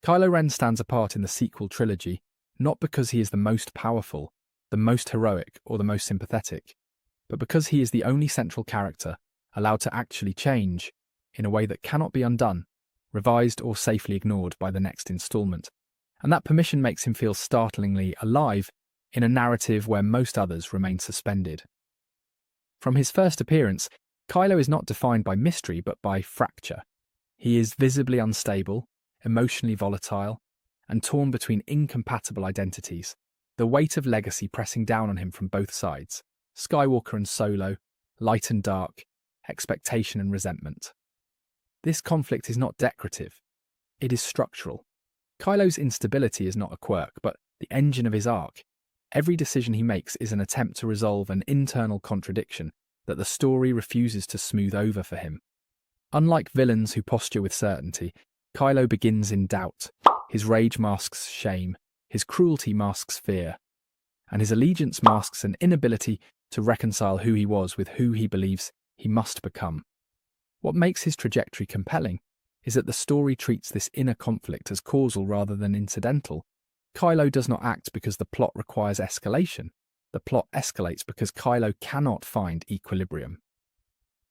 Kylo Ren stands apart in the sequel trilogy not because he is the most powerful, the most heroic, or the most sympathetic, but because he is the only central character allowed to actually change in a way that cannot be undone, revised, or safely ignored by the next installment. And that permission makes him feel startlingly alive in a narrative where most others remain suspended. From his first appearance, Kylo is not defined by mystery but by fracture. He is visibly unstable, emotionally volatile, and torn between incompatible identities, the weight of legacy pressing down on him from both sides, Skywalker and Solo, light and dark, expectation and resentment. This conflict is not decorative, it is structural. Kylo's instability is not a quirk, but the engine of his arc. Every decision he makes is an attempt to resolve an internal contradiction that the story refuses to smooth over for him. Unlike villains who posture with certainty, Kylo begins in doubt. His rage masks shame, his cruelty masks fear, and his allegiance masks an inability to reconcile who he was with who he believes he must become. What makes his trajectory compelling is that the story treats this inner conflict as causal rather than incidental. Kylo does not act because the plot requires escalation. The plot escalates because Kylo cannot find equilibrium.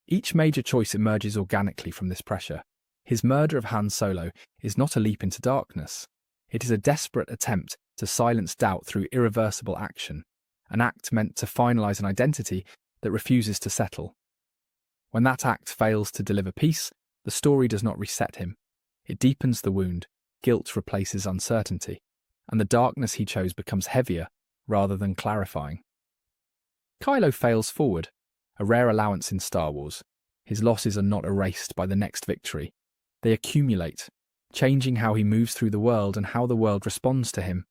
Each major choice emerges organically from this pressure. His murder of Han Solo is not a leap into darkness. It is a desperate attempt to silence doubt through irreversible action, an act meant to finalize an identity that refuses to settle. When that act fails to deliver peace, the story does not reset him. It deepens the wound, guilt replaces uncertainty, and the darkness he chose becomes heavier rather than clarifying. Kylo fails forward, a rare allowance in Star Wars. His losses are not erased by the next victory. They accumulate, changing how he moves through the world and how the world responds to him.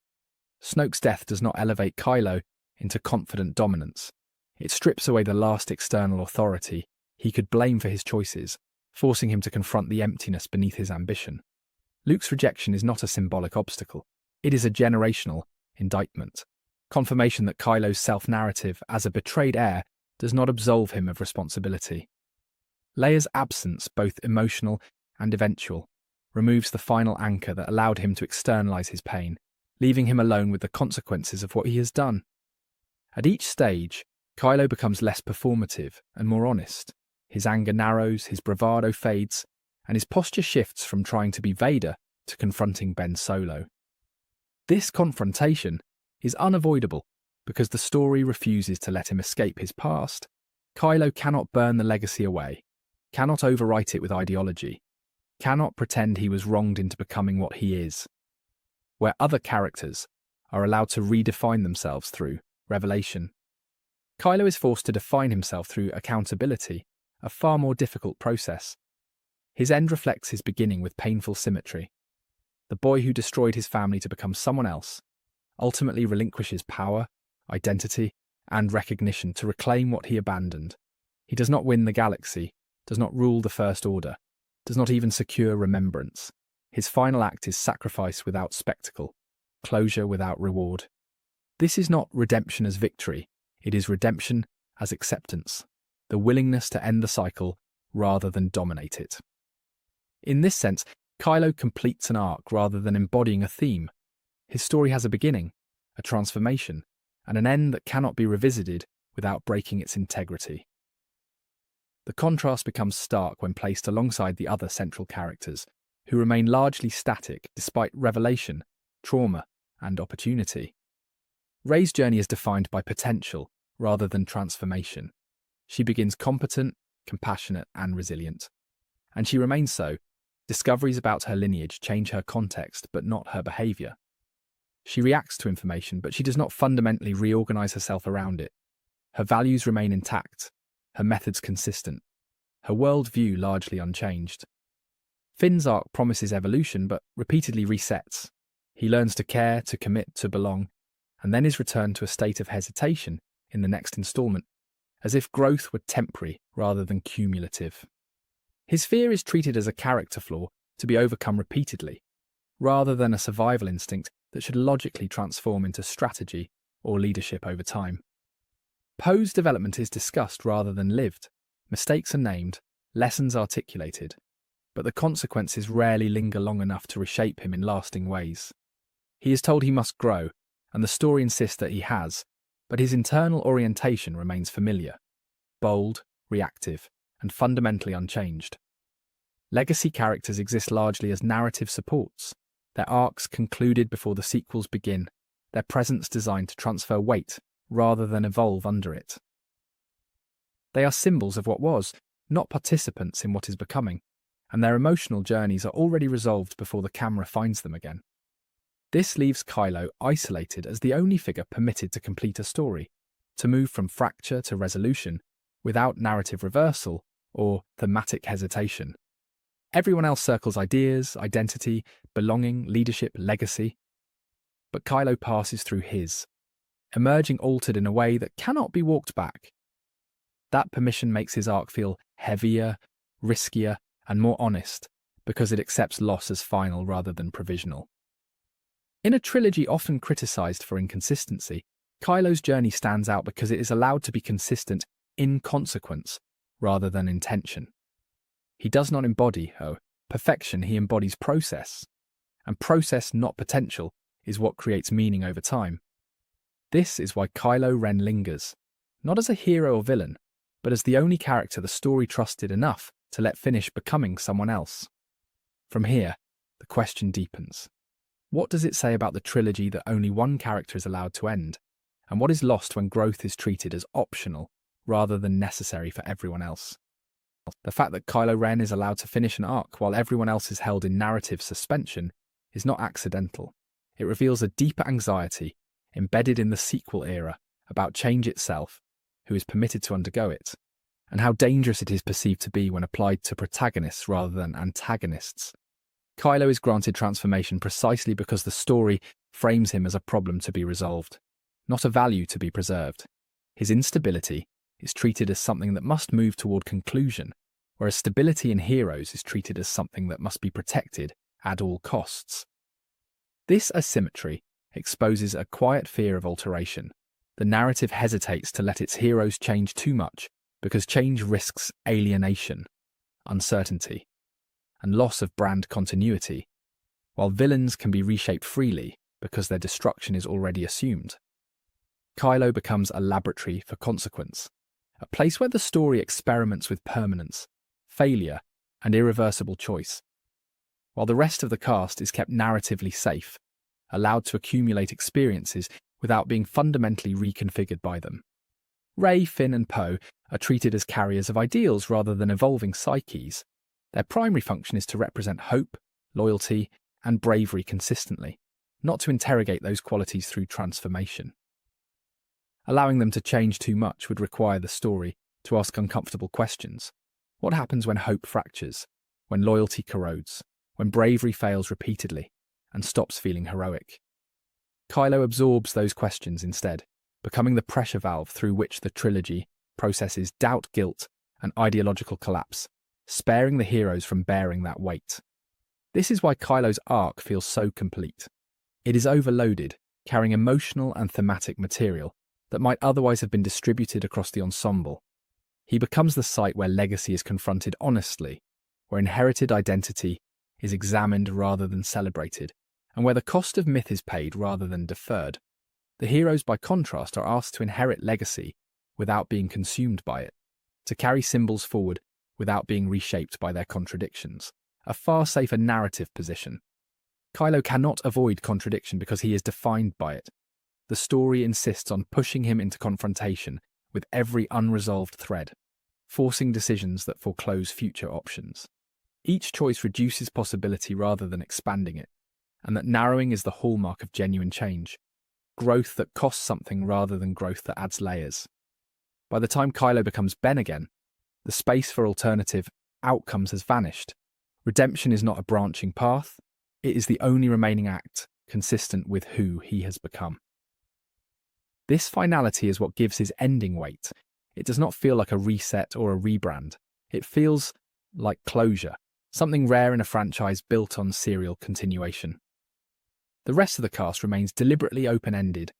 Snoke's death does not elevate Kylo into confident dominance. It strips away the last external authority he could blame for his choices, forcing him to confront the emptiness beneath his ambition. Luke's rejection is not a symbolic obstacle. It is a generational indictment, confirmation that Kylo's self-narrative as a betrayed heir does not absolve him of responsibility. Leia's absence, both emotional and eventual, removes the final anchor that allowed him to externalize his pain, leaving him alone with the consequences of what he has done. At each stage, Kylo becomes less performative and more honest. His anger narrows, his bravado fades, and his posture shifts from trying to be Vader to confronting Ben Solo. This confrontation is unavoidable because the story refuses to let him escape his past. Kylo cannot burn the legacy away, cannot overwrite it with ideology, cannot pretend he was wronged into becoming what he is. Where other characters are allowed to redefine themselves through revelation, Kylo is forced to define himself through accountability, a far more difficult process. His end reflects his beginning with painful symmetry. The boy who destroyed his family to become someone else ultimately relinquishes power, identity, and recognition to reclaim what he abandoned. He does not win the galaxy, does not rule the First Order, does not even secure remembrance. His final act is sacrifice without spectacle, closure without reward. This is not redemption as victory, it is redemption as acceptance, the willingness to end the cycle rather than dominate it. In this sense, Kylo completes an arc rather than embodying a theme. His story has a beginning, a transformation, and an end that cannot be revisited without breaking its integrity. The contrast becomes stark when placed alongside the other central characters, who remain largely static despite revelation, trauma, and opportunity. Rey's journey is defined by potential rather than transformation. She begins competent, compassionate, and resilient. And she remains so. Discoveries about her lineage change her context, but not her behaviour. She reacts to information, but she does not fundamentally reorganise herself around it. Her values remain intact, her methods consistent, her worldview largely unchanged. Finn's arc promises evolution, but repeatedly resets. He learns to care, to commit, to belong, and then is returned to a state of hesitation in the next instalment, as if growth were temporary rather than cumulative. His fear is treated as a character flaw to be overcome repeatedly, rather than a survival instinct that should logically transform into strategy or leadership over time. Poe's development is discussed rather than lived. Mistakes are named, lessons articulated. but the consequences rarely linger long enough to reshape him in lasting ways. He is told he must grow, and the story insists that he has, but his internal orientation remains familiar, bold, reactive, and fundamentally unchanged. Legacy characters exist largely as narrative supports, their arcs concluded before the sequels begin, their presence designed to transfer weight rather than evolve under it. They are symbols of what was, not participants in what is becoming, and their emotional journeys are already resolved before the camera finds them again. This leaves Kylo isolated as the only figure permitted to complete a story, to move from fracture to resolution without narrative reversal or thematic hesitation. Everyone else circles ideas, identity, belonging, leadership, legacy. But Kylo passes through his, emerging altered in a way that cannot be walked back. That permission makes his arc feel heavier, riskier, and more honest, because it accepts loss as final rather than provisional. In a trilogy often criticised for inconsistency, Kylo's journey stands out because it is allowed to be consistent in consequence rather than intention. He does not embody, perfection, he embodies process. And process, not potential, is what creates meaning over time. This is why Kylo Ren lingers, not as a hero or villain, but as the only character the story trusted enough to let finish becoming someone else. From here, the question deepens. What does it say about the trilogy that only one character is allowed to end? And what is lost when growth is treated as optional rather than necessary for everyone else? The fact that Kylo Ren is allowed to finish an arc while everyone else is held in narrative suspension is not accidental. It reveals a deeper anxiety embedded in the sequel era about change itself, who is permitted to undergo it, and how dangerous it is perceived to be when applied to protagonists rather than antagonists. Kylo is granted transformation precisely because the story frames him as a problem to be resolved, not a value to be preserved. His instability is treated as something that must move toward conclusion, whereas stability in heroes is treated as something that must be protected at all costs. This asymmetry exposes a quiet fear of alteration. The narrative hesitates to let its heroes change too much because change risks alienation, uncertainty, and loss of brand continuity, while villains can be reshaped freely because their destruction is already assumed. Kylo becomes a laboratory for consequence, a place where the story experiments with permanence, failure, and irreversible choice, while the rest of the cast is kept narratively safe, allowed to accumulate experiences without being fundamentally reconfigured by them. Rey, Finn, and Poe are treated as carriers of ideals rather than evolving psyches. Their primary function is to represent hope, loyalty, and bravery consistently, not to interrogate those qualities through transformation. Allowing them to change too much would require the story to ask uncomfortable questions. What happens when hope fractures, when loyalty corrodes, when bravery fails repeatedly and stops feeling heroic? Kylo absorbs those questions instead, becoming the pressure valve through which the trilogy processes doubt, guilt, and ideological collapse, sparing the heroes from bearing that weight. This is why Kylo's arc feels so complete. It is overloaded, carrying emotional and thematic material that might otherwise have been distributed across the ensemble. He becomes the site where legacy is confronted honestly, where inherited identity is examined rather than celebrated, and where the cost of myth is paid rather than deferred. The heroes, by contrast, are asked to inherit legacy without being consumed by it, to carry symbols forward without being reshaped by their contradictions, a far safer narrative position. Kylo cannot avoid contradiction because he is defined by it. The story insists on pushing him into confrontation with every unresolved thread, forcing decisions that foreclose future options. Each choice reduces possibility rather than expanding it, and that narrowing is the hallmark of genuine change, growth that costs something rather than growth that adds layers. By the time Kylo becomes Ben again, the space for alternative outcomes has vanished. Redemption is not a branching path, it is the only remaining act consistent with who he has become. This finality is what gives his ending weight. It does not feel like a reset or a rebrand. It feels like closure, something rare in a franchise built on serial continuation. The rest of the cast remains deliberately open-ended,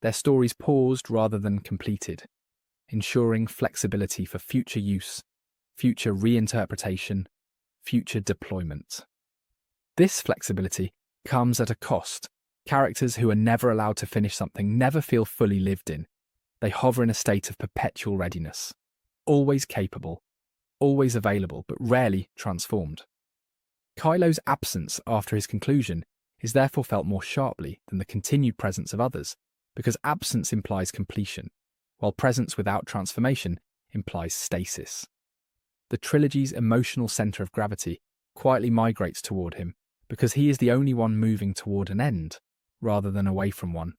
their stories paused rather than completed, ensuring flexibility for future use, future reinterpretation, future deployment. This flexibility comes at a cost. Characters who are never allowed to finish something never feel fully lived in. They hover in a state of perpetual readiness, always capable, always available, but rarely transformed. Kylo's absence after his conclusion is therefore felt more sharply than the continued presence of others, because absence implies completion, while presence without transformation implies stasis. The trilogy's emotional centre of gravity quietly migrates toward him, because he is the only one moving toward an end, rather than away from one.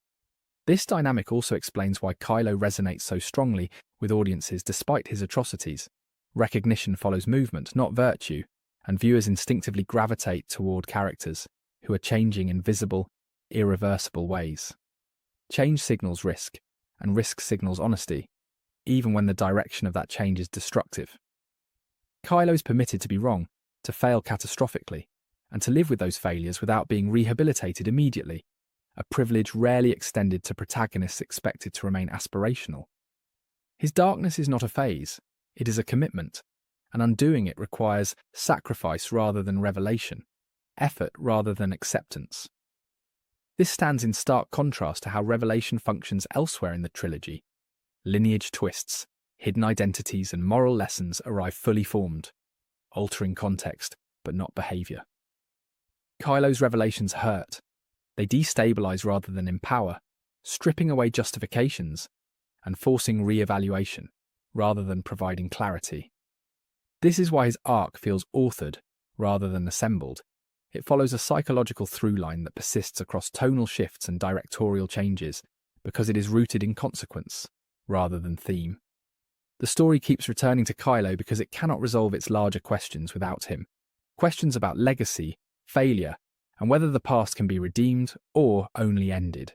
This dynamic also explains why Kylo resonates so strongly with audiences despite his atrocities. Recognition follows movement, not virtue, and viewers instinctively gravitate toward characters who are changing in visible, irreversible ways. Change signals risk, and risk signals honesty, even when the direction of that change is destructive. Kylo is permitted to be wrong, to fail catastrophically, and to live with those failures without being rehabilitated immediately, a privilege rarely extended to protagonists expected to remain aspirational. His darkness is not a phase, it is a commitment, and undoing it requires sacrifice rather than revelation, effort rather than acceptance. This stands in stark contrast to how revelation functions elsewhere in the trilogy. Lineage twists, hidden identities, and moral lessons arrive fully formed, altering context, but not behaviour. Kylo's revelations hurt. They destabilise rather than empower, stripping away justifications and forcing re-evaluation rather than providing clarity. This is why his arc feels authored rather than assembled. It follows a psychological through line that persists across tonal shifts and directorial changes because it is rooted in consequence rather than theme. The story keeps returning to Kylo because it cannot resolve its larger questions without him. Questions about legacy, failure, and whether the past can be redeemed or only ended.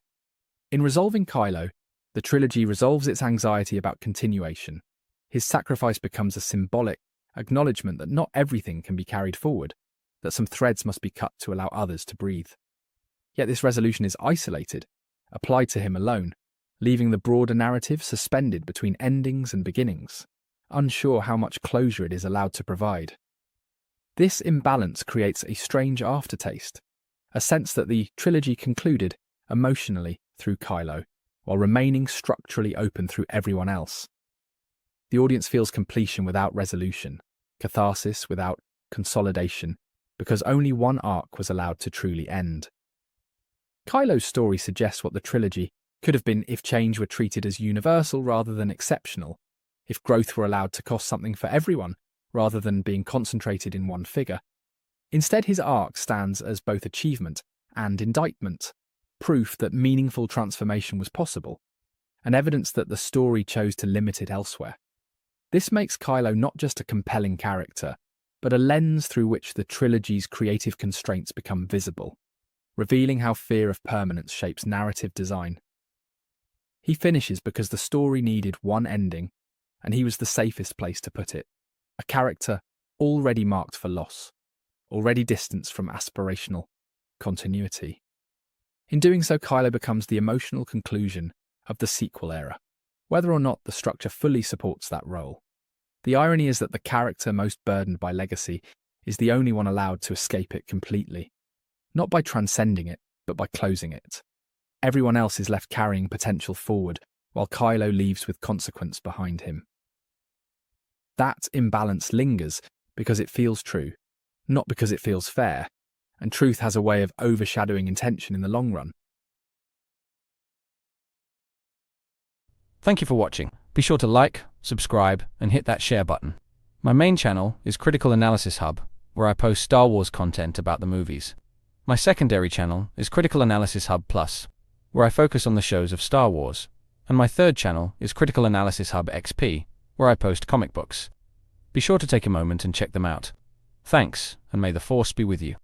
In resolving Kylo, the trilogy resolves its anxiety about continuation. His sacrifice becomes a symbolic acknowledgement that not everything can be carried forward, that some threads must be cut to allow others to breathe. Yet this resolution is isolated, applied to him alone, leaving the broader narrative suspended between endings and beginnings, unsure how much closure it is allowed to provide. This imbalance creates a strange aftertaste, a sense that the trilogy concluded emotionally through Kylo, while remaining structurally open through everyone else. The audience feels completion without resolution, catharsis without consolidation, because only one arc was allowed to truly end. Kylo's story suggests what the trilogy could have been if change were treated as universal rather than exceptional, if growth were allowed to cost something for everyone rather than being concentrated in one figure. Instead, his arc stands as both achievement and indictment, proof that meaningful transformation was possible, and evidence that the story chose to limit it elsewhere. This makes Kylo not just a compelling character, but a lens through which the trilogy's creative constraints become visible, revealing how fear of permanence shapes narrative design. He finishes because the story needed one ending, and he was the safest place to put it, a character already marked for loss, already distanced from aspirational continuity. In doing so, Kylo becomes the emotional conclusion of the sequel era, whether or not the structure fully supports that role. The irony is that the character most burdened by legacy is the only one allowed to escape it completely, not by transcending it, but by closing it. Everyone else is left carrying potential forward, while Kylo leaves with consequence behind him. That imbalance lingers because it feels true, not because it feels fair, and truth has a way of overshadowing intention in the long run. Thank you for watching. Be sure to like, subscribe, and hit that share button. My main channel is Critical Analysis Hub, where I post Star Wars content about the movies. My secondary channel is Critical Analysis Hub Plus, where I focus on the shows of Star Wars. And my third channel is Critical Analysis Hub XP, where I post comic books. Be sure to take a moment and check them out. Thanks, and may the Force be with you.